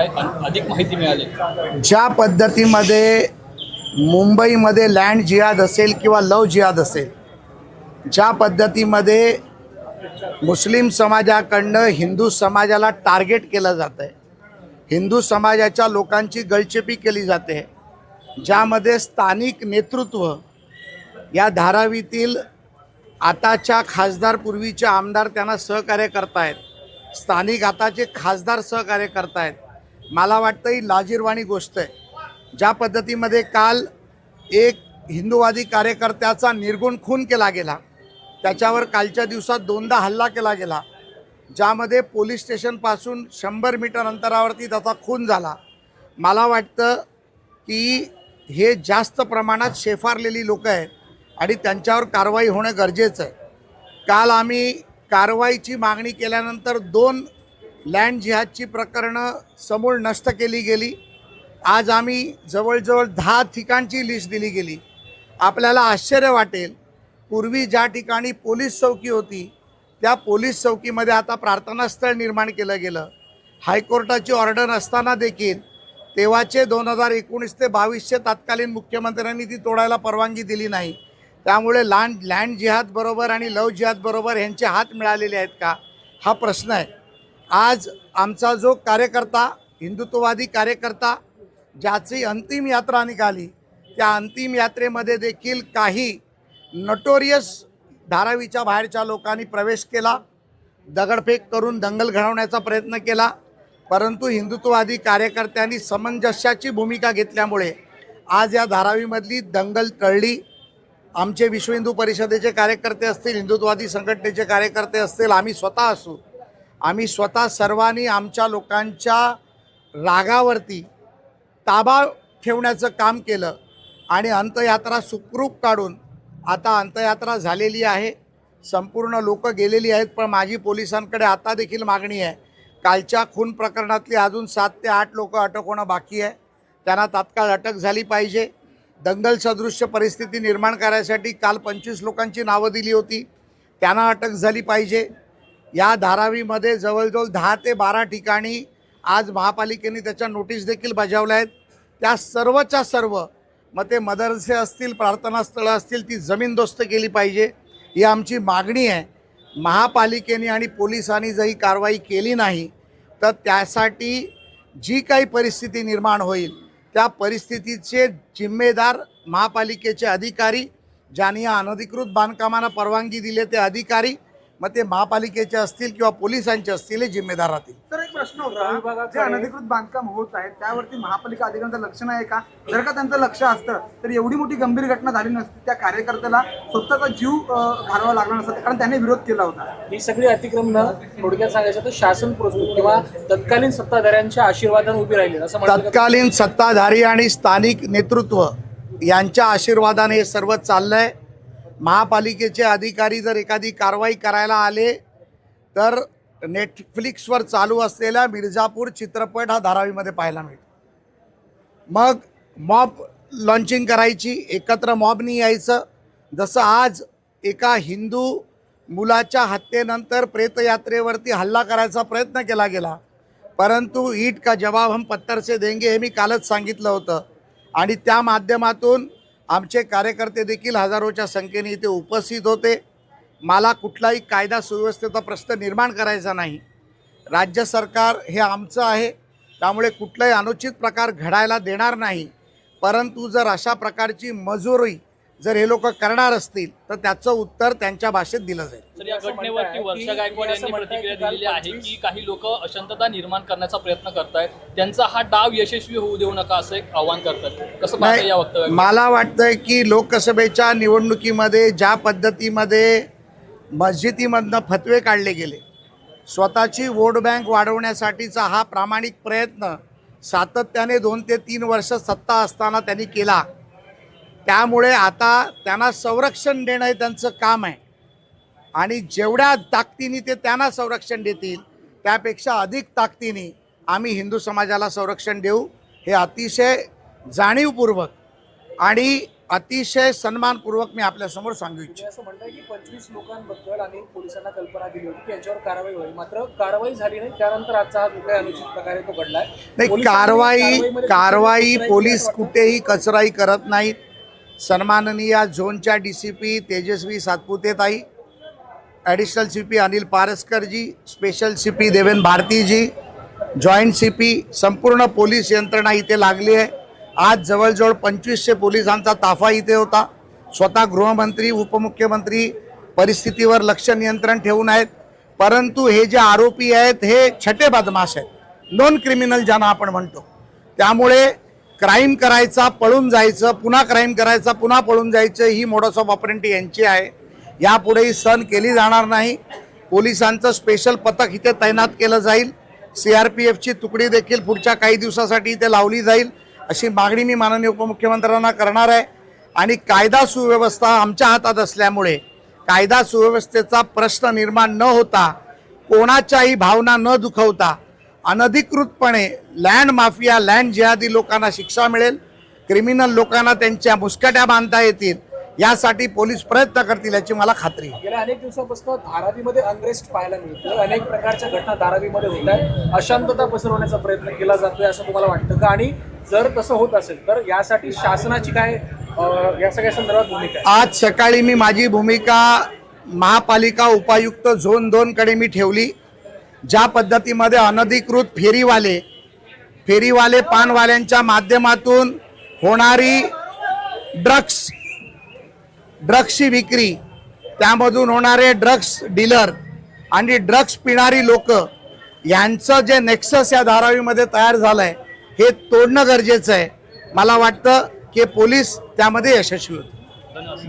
अधिक माहिती मिळाली? ज्या पद्धतीमध्ये मुंबईमध्ये लँड जिहाद असेल किंवा लव जिहाद असेल, ज्या पद्धतीमध्ये मुस्लिम समाजाकडनं हिंदू समाजाला टार्गेट केलं जातं आहे, हिंदू समाजाच्या लोकांची गळचेपी केली जाते, ज्यामध्ये स्थानिक नेतृत्व या धारावीतील आताच्या खासदार पूर्वीचे आमदार त्यांना सहकार्य करतायत, स्थानिक आताचे खासदार सहकार्य करतायत, मला वाटतं ही लाजिरवाणी गोष्ट आहे। ज्या पद्धतीमध्ये काल एक हिंदूवादी कार्यकर्त्याचा निर्गुण खून केला गेला, त्याच्यावर कालच्या दिवसात 2दा हल्ला केला गेला, ज्यामध्ये पोलीस स्टेशनपासून 100 मीटर अंतरावरती त्याचा खून झाला। मला वाटतं की हे जास्त प्रमाणात शेफारलेली लोक आहेत आणि त्यांच्यावर कारवाई होणं गरजेचं आहे। काल आम्ही कारवाईची मागणी केल्यानंतर 2 लँड जिहादची प्रकरणं समूळ नष्ट केली गेली। आज आम्ही जवळजवळ 10 ठिकाणची लिस्ट दिली गेली। आपल्याला आश्चर्य वाटेल, पूर्वी ज्या ठिकाणी पोलीस चौकी होती त्या पोलीस चौकीमध्ये आता प्रार्थनास्थळ निर्माण केलं गेलं। हायकोर्टाची ऑर्डर असताना देखील तेव्हाचे 2019 ते 22चे तत्कालीन मुख्यमंत्र्यांनी ती तोडायला परवानगी दिली नाही। त्यामुळे लँड जिहाद बरोबर आणि लव जिहाद बरोबर यांचे हात मिळालेले आहेत का, हा प्रश्न आहे। आज आमचा जो कार्यकर्ता, हिंदुत्ववादी कार्यकर्ता, ज्याची अंतिम यात्रा निघाली, त्या अंतिम यात्रेमध्ये देखील काही नोटोरियस धारावीच्या बाहेरच्या लोकांनी प्रवेश केला, दगडफेक करून दंगल घडवण्याचा प्रयत्न केला, परंतु हिंदुत्ववादी कार्यकर्त्यांनी समंजस्याची भूमिका घेतल्यामुळे आज या धारावीमधली दंगल टळली। आमचे विश्व हिंदू परिषदेचे कार्यकर्ते असतील, हिंदुत्ववादी संघटनेचे कार्यकर्ते असतील, आम्ही स्वतः असू, आम्ही स्वतः सर्वांनी आमच्या लोकांच्या रागावरती ताबा ठेवण्याचं काम केलं आणि अंत्ययात्रा सुखरूप काढून आता अंत्ययात्रा झालेली आहे। संपूर्ण लोक गेलेली आहेत, पण माझी पोलिसांकडे आता देखील मागणी आहे, कालच्या खून प्रकरणातली अजून 7 ते 8 लोक अटक होणं बाकी आहे, त्यांना तात्काळ अटक झाली पाहिजे। दंगल सदृश्य परिस्थिती निर्माण करायसाठी काल 25 लोकांची नावं दिली होती, त्यांना अटक झाली पाहिजे। या धारावीमध्ये जवळजवळ 10 ते 12 ठिकाणी आज महापालिकेने त्याच्या नोटीस देखील बजावल्या आहेत। त्या सर्वच्या सर्व, मग ते मदरसे असतील, प्रार्थनास्थळं असतील, ती जमीनदोस्त केली पाहिजे, ही आमची मागणी आहे। महापालिकेने आणि पोलिसांनी जरी कारवाई केली नाही तर त्यासाठी जी काही परिस्थिती निर्माण होईल त्या परिस्थितीचे जिम्मेदार महापालिकेचे अधिकारी, ज्यांनी या अनधिकृत बांधकामांना परवानगी दिली ते अधिकारी, मग ते महापालिकेचे असतील किंवा पोलिसांचे असतील, हे जिम्मेदार राहतील। तर एक प्रश्न होता, जे अनधिकृत बांधकाम होत आहेत त्यावरती महापालिका अधिकाऱ्यांचं लक्ष नाही का? जर का त्यांचं लक्ष असतं तर एवढी मोठी गंभीर घटना झाली नसती, त्या कार्यकर्त्याला स्वतःचा जीव घालवावा लागला नसता, कारण त्याने विरोध केला होता। ही सगळी अतिक्रमणं थोडक्यात सांगायचं तर शासन पुरस्कृत किंवा तत्कालीन सत्ताधाऱ्यांच्या आशीर्वादाने उभी राहिली असं म्हणतात। तत्कालीन सत्ताधारी आणि स्थानिक नेतृत्व यांच्या आशीर्वादाने हे सर्व चाललंय। महापालिकेचे अधिकारी जर एखादी कारवाई करायला आले तर नेटफ्लिक्सवर चालू असलेला मिर्झापूर चित्रपट हा धारावीमध्ये पाहायला मिळतो। मग मॉब लॉन्चिंग करायची, एकत्र मॉबनी यायचं, जसं आज एका हिंदू मुलाच्या हत्येनंतर प्रेतयात्रेवरती हल्ला करायचा प्रयत्न केला गेला, परंतु ईट का जवाब हम पत्थर से देंगे हे मी कालच सांगितलं होतं आणि त्या माध्यमातून आमचे कार्यकर्ते देखील हजारोच्या संख्येने इथे उपस्थित होते। मला कुठलाही कायदा सुव्यवस्थेचा प्रश्न निर्माण करायचा नाही, राज्य सरकार हे आमचं आहे, त्यामुळे कुठलाही अनुचित प्रकार घडायला देणार नाही, परंतु जर अशा प्रकारची मजुरी जर हे लोक करणार असतील तर त्याचं उत्तर त्यांच्या भाषेत दिलं जाईल। तर या घटनेवरती वर्षा गायकवाड यांनी प्रतिक्रिया दिलेली आहे की काही लोक अशांतता निर्माण करण्याचा प्रयत्न करतायत, त्यांचा हा डाव यशस्वी होऊ देऊ नका असं एक आवाहन करतात। कसं पाहता या वक्तव्यात? मला वाटतंय की लोकसभेच्या निवडणुकीमध्ये ज्या पद्धतीमध्ये मस्जिदीमधनं फतवे काढले गेले, स्वतःची वोट बँक वाढवण्यासाठीचा हा प्रामाणिक प्रयत्न सातत्याने 2 ते 3 वर्ष सत्ता असताना त्यांनी केला, त्यामुळे आता त्यांना संरक्षण देणं हे त्यांचं काम आहे आणि जेवढ्या ताकदीने ते त्यांना संरक्षण देतील त्यापेक्षा अधिक ताकदीने आम्ही हिंदू समाजाला संरक्षण देऊ, हे अतिशय जाणीवपूर्वक आणि अतिशय सन्मानपूर्वक मी आपल्यासमोर सांगू इच्छितो. असं म्हणताय की 25 लोकांबद्दल आणि पोलिसांना कल्पना दिली होती की यांच्यावर कारवाई होईल, मात्र कारवाई झाली नाही. त्यानंतर आजचा हा जो काही अनुचित प्रकारे तो घडलाय. नाही, पोलिसांनी कारवाई पोलीस कुठेही कचराई करत नाहीत. सन्माननीय झोनच्या DCP तेजस्वी सातपुते ताई, ॲडिशनल CP अनिल पारसकरजी, स्पेशल CP देवेन भारतीजी, जॉईंट CP, संपूर्ण पोलीस यंत्रणा इथे लागली आहे. आज जवळजवळ 2500 पोलिसांचा ताफा इथे होता. स्वतः गृहमंत्री, उपमुख्यमंत्री परिस्थितीवर लक्ष नियंत्रण ठेवून आहेत. परंतु हे जे आरोपी आहेत हे छटे बदमाश आहेत, नॉन क्रिमिनल ज्यांना आपण म्हणतो. त्यामुळे क्राईम करायचा, पळून जायचं, पुन्हा क्राईम करायचा, पुन्हा पळून जायचं, ही मोडस ऑफ ऑपरेंटी यांची आहे. यापुढेही सहन केली जाणार नाही. पोलिसांचं स्पेशल पथक इथे तैनात केलं जाईल. CRPFची तुकडी देखील पुढच्या काही दिवसासाठी इथे लावली जाईल, अशी मागणी मी माननीय उपमुख्यमंत्र्यांना करणार आहे. आणि कायदा सुव्यवस्था आमच्या हातात असल्यामुळे कायदा सुव्यवस्थेचा प्रश्न निर्माण न होता, कोणाच्याही भावना न दुखवता अनधिकृतपणे लँड माफिया, लँड जिहादी लोकांना शिक्षा मिळेल, क्रिमिनल लोकांना त्यांच्या मुस्कट्या बांधता येतील, यासाठी पोलीस प्रयत्न करतील याची मला खात्री आहे. गेल्या अनेक दिवसांपासून धारावीमध्ये अनरेस्ट पाहायला मिळतं. अनेक प्रकारच्या घटना धारावीमध्ये होत आहेत. अशांतता पसरवण्याचा प्रयत्न केला जातोय असं तुम्हाला वाटतं का? आणि जर तसं होत असेल तर यासाठी शासनाची काय या सगळ्या संदर्भात भूमिका आहे? आज सकाळी मी माझी भूमिका महापालिका उपायुक्त झोन 2 कडे मी ठेवली. ज्या पद्धतीमध्ये अनधिकृत फेरीवाले पानवाल्यांच्या माध्यमातून होणारी ड्रग्सची विक्री, त्यामधून होणारे ड्रग्स डीलर आणि ड्रग्स पिणारी लोक यांचं जे नेक्सस या धारावीमध्ये तयार झालं आहे हे तोडणं गरजेचं आहे. मला वाटतं की पोलीस त्यामध्ये यशस्वी होतील.